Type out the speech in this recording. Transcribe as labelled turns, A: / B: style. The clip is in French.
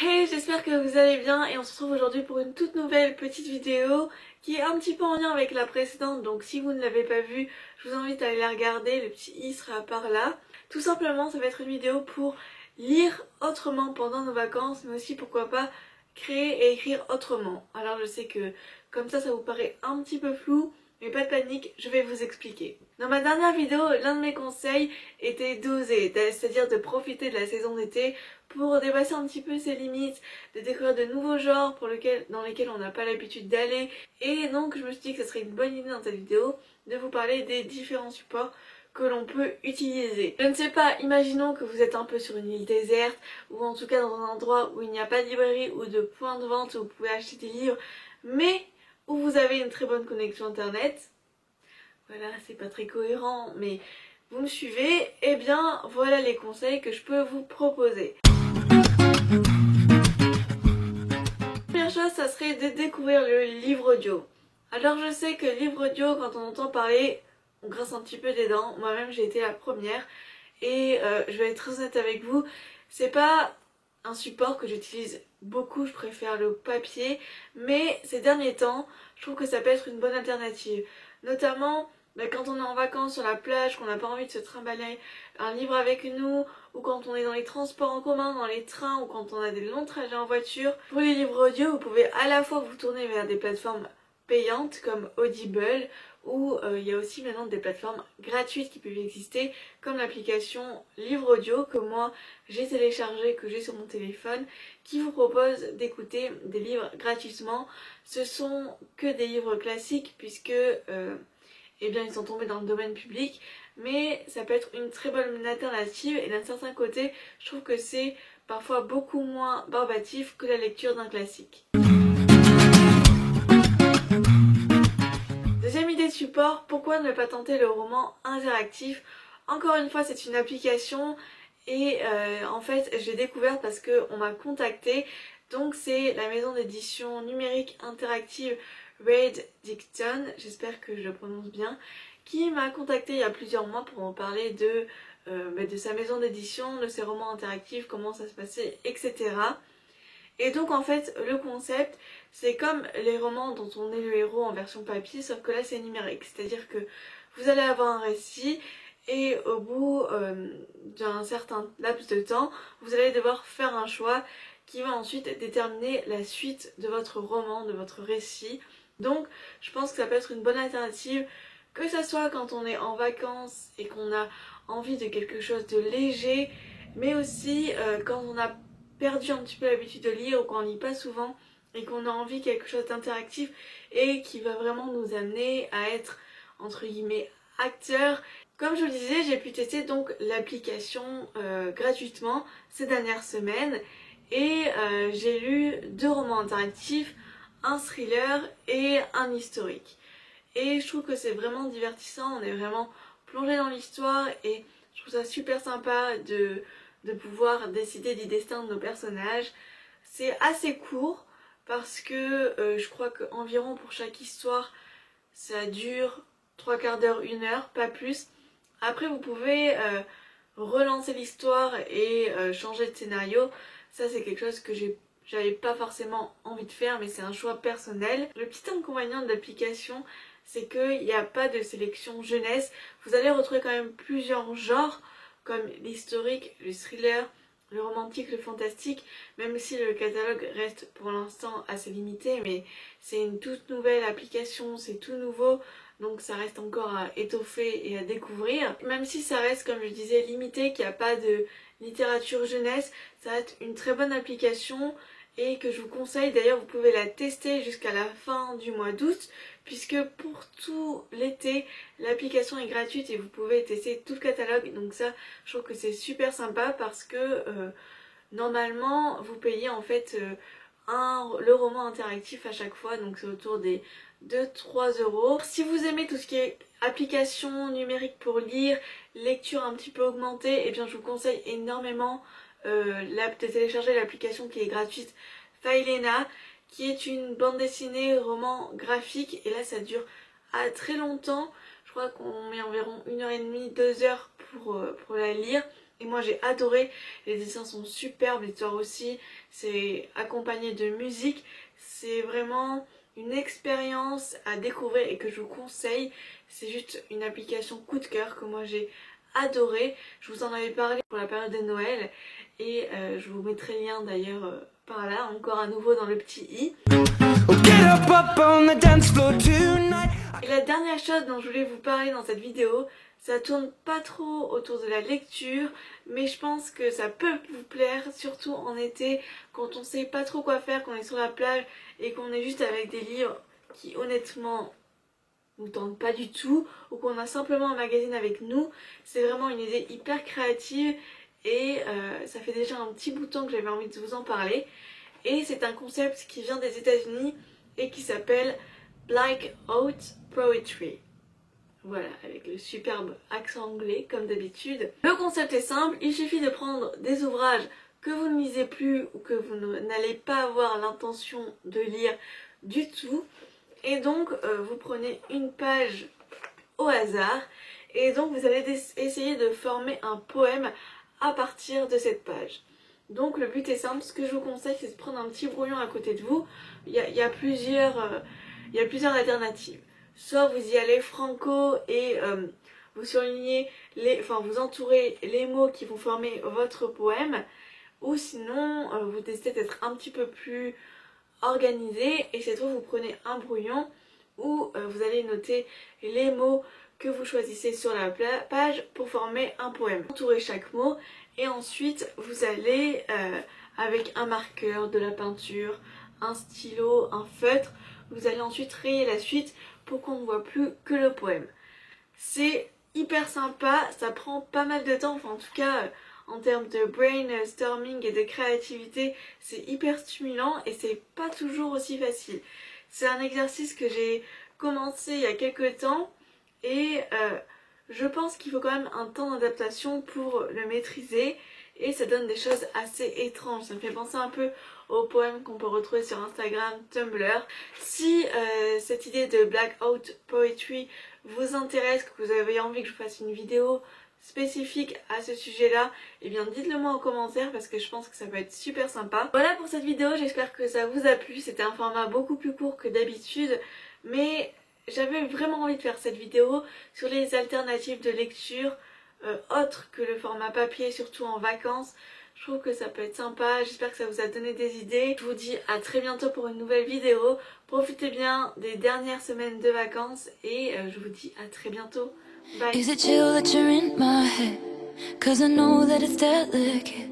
A: Hey, j'espère que vous allez bien et on se retrouve aujourd'hui pour une toute nouvelle petite vidéo qui est un petit peu en lien avec la précédente, donc si vous ne l'avez pas vue, je vous invite à aller la regarder, le petit i sera par là. Tout simplement, ça va être une vidéo pour lire autrement pendant nos vacances, mais aussi pourquoi pas créer et écrire autrement. Alors je sais que comme ça vous paraît un petit peu flou, mais pas de panique, je vais vous expliquer. Dans ma dernière vidéo, l'un de mes conseils était d'oser, c'est-à-dire de profiter de la saison d'été pour dépasser un petit peu ses limites, de découvrir de nouveaux genres dans lesquels on n'a pas l'habitude d'aller. Et donc je me suis dit que ce serait une bonne idée dans cette vidéo de vous parler des différents supports que l'on peut utiliser. Je ne sais pas, imaginons que vous êtes un peu sur une île déserte ou en tout cas dans un endroit où il n'y a pas de librairie ou de point de vente où vous pouvez acheter des livres, mais où vous avez une très bonne connexion internet. Voilà, c'est pas très cohérent, mais vous me suivez, et bien voilà les conseils que je peux vous proposer. La première chose, ça serait de découvrir le livre audio. Alors je sais que le livre audio, quand on entend parler, on grince un petit peu des dents. Moi-même j'ai été la première, et je vais être très honnête avec vous, c'est pas un support que j'utilise beaucoup, je préfère le papier, mais ces derniers temps, je trouve que ça peut être une bonne alternative. Notamment quand on est en vacances sur la plage, qu'on n'a pas envie de se trimballer un livre avec nous, ou quand on est dans les transports en commun, dans les trains, ou quand on a des longs trajets en voiture. Pour les livres audio, vous pouvez à la fois vous tourner vers des plateformes payantes comme Audible, ou il y a aussi maintenant des plateformes gratuites qui peuvent exister, comme l'application Livre Audio que moi j'ai téléchargée, que j'ai sur mon téléphone, qui vous propose d'écouter des livres gratuitement. Ce sont que des livres classiques puisque eh bien ils sont tombés dans le domaine public, mais ça peut être une très bonne alternative, et d'un certain côté je trouve que c'est parfois beaucoup moins barbatif que la lecture d'un classique. Deuxième idée de support, pourquoi ne pas tenter le roman interactif? Encore une fois, c'est une application et en fait je l'ai découverte parce qu'on m'a contacté. Donc c'est la maison d'édition numérique interactive Reid Dicton, j'espère que je le prononce bien, qui m'a contacté il y a plusieurs mois pour en parler de sa maison d'édition, de ses romans interactifs, comment ça se passait, etc. Et donc en fait le concept c'est comme les romans dont on est le héros en version papier, sauf que là c'est numérique, c'est-à-dire que vous allez avoir un récit et au bout d'un certain laps de temps vous allez devoir faire un choix qui va ensuite déterminer la suite de votre roman, de votre récit. Donc je pense que ça peut être une bonne alternative, que ça soit quand on est en vacances et qu'on a envie de quelque chose de léger, mais aussi quand on a perdu un petit peu l'habitude de lire ou qu'on lit pas souvent et qu'on a envie de quelque chose d'interactif et qui va vraiment nous amener à être entre guillemets acteurs. Comme je vous le disais, j'ai pu tester donc l'application gratuitement ces dernières semaines et j'ai lu 2 romans interactifs, un thriller et un historique. Et je trouve que c'est vraiment divertissant, on est vraiment plongé dans l'histoire et je trouve ça super sympa de pouvoir décider du destin de nos personnages. C'est assez court parce que je crois qu'environ pour chaque histoire ça dure 3/4 d'heure, 1 heure, pas plus. Après vous pouvez relancer l'histoire et changer de scénario. Ça c'est quelque chose que j'avais pas forcément envie de faire, mais c'est un choix personnel. Le petit inconvénient de l'application, c'est qu'il n'y a pas de sélection jeunesse. Vous allez retrouver quand même plusieurs genres comme l'historique, le thriller, le romantique, le fantastique, même si le catalogue reste pour l'instant assez limité, mais c'est une toute nouvelle application, c'est tout nouveau, donc ça reste encore à étoffer et à découvrir. Même si ça reste, comme je disais, limité, qu'il n'y a pas de littérature jeunesse, ça reste une très bonne application et que je vous conseille. D'ailleurs vous pouvez la tester jusqu'à la fin du mois d'août, puisque pour tout l'été l'application est gratuite et vous pouvez tester tout le catalogue. Donc ça je trouve que c'est super sympa parce que normalement vous payez en fait le roman interactif à chaque fois, donc c'est autour des 2-3 euros. Si vous aimez tout ce qui est application numérique pour lire, lecture un petit peu augmentée, et bien je vous conseille énormément de télécharger l'application qui est gratuite Failena, qui est une bande dessinée roman graphique, et là ça dure à très longtemps. Je crois qu'on met environ 1h30, 2 heures pour la lire, Et moi j'ai adoré, les dessins sont superbes, l'histoire aussi, c'est accompagné de musique, c'est vraiment une expérience à découvrir et que je vous conseille. C'est juste une application coup de cœur que moi j'ai adoré. Je vous en avais parlé pour la période de Noël et je vous mettrai le lien d'ailleurs par là, encore à nouveau dans le petit i. Et la dernière chose dont je voulais vous parler dans cette vidéo, ça tourne pas trop autour de la lecture, mais je pense que ça peut vous plaire, surtout en été, quand on sait pas trop quoi faire, qu'on est sur la plage et qu'on est juste avec des livres qui honnêtement nous tentent pas du tout, ou qu'on a simplement un magazine avec nous. C'est vraiment une idée hyper créative et ça fait déjà un petit bout de temps que j'avais envie de vous en parler. Et c'est un concept qui vient des États-Unis et qui s'appelle Blackout Poetry. Voilà, avec le superbe accent anglais comme d'habitude. Le concept est simple, il suffit de prendre des ouvrages que vous ne lisez plus ou que vous n'allez pas avoir l'intention de lire du tout. Et donc vous prenez une page au hasard et donc vous allez essayer de former un poème à partir de cette page. Donc le but est simple, ce que je vous conseille c'est de prendre un petit brouillon à côté de vous. Il y a plusieurs alternatives. Soit vous y allez franco et vous surlignez, vous entourez les mots qui vont former votre poème, ou sinon vous décidez d'être un petit peu plus organisé et cette fois vous prenez un brouillon où vous allez noter les mots que vous choisissez sur la page pour former un poème. Entourez chaque mot et ensuite vous allez avec un marqueur, de la peinture, un stylo, un feutre, vous allez ensuite rayer la suite pour qu'on ne voit plus que le poème. C'est hyper sympa, ça prend pas mal de temps, enfin en tout cas en termes de brainstorming et de créativité, c'est hyper stimulant et c'est pas toujours aussi facile. C'est un exercice que j'ai commencé il y a quelques temps et je pense qu'il faut quand même un temps d'adaptation pour le maîtriser et ça donne des choses assez étranges. Ça me fait penser un peu aux poèmes qu'on peut retrouver sur Instagram, Tumblr. Si cette idée de Blackout Poetry vous intéresse, que vous avez envie que je fasse une vidéo spécifique à ce sujet-là, eh bien dites-le moi en commentaire parce que je pense que ça peut être super sympa. Voilà pour cette vidéo, j'espère que ça vous a plu. C'était un format beaucoup plus court que d'habitude, mais j'avais vraiment envie de faire cette vidéo sur les alternatives de lecture autres que le format papier, surtout en vacances. Je trouve que ça peut être sympa, j'espère que ça vous a donné des idées. Je vous dis à très bientôt pour une nouvelle vidéo. Profitez bien des dernières semaines de vacances et je vous dis à très bientôt. Bye. Is it chill that you're in my head? 'Cause I know that it's delicate.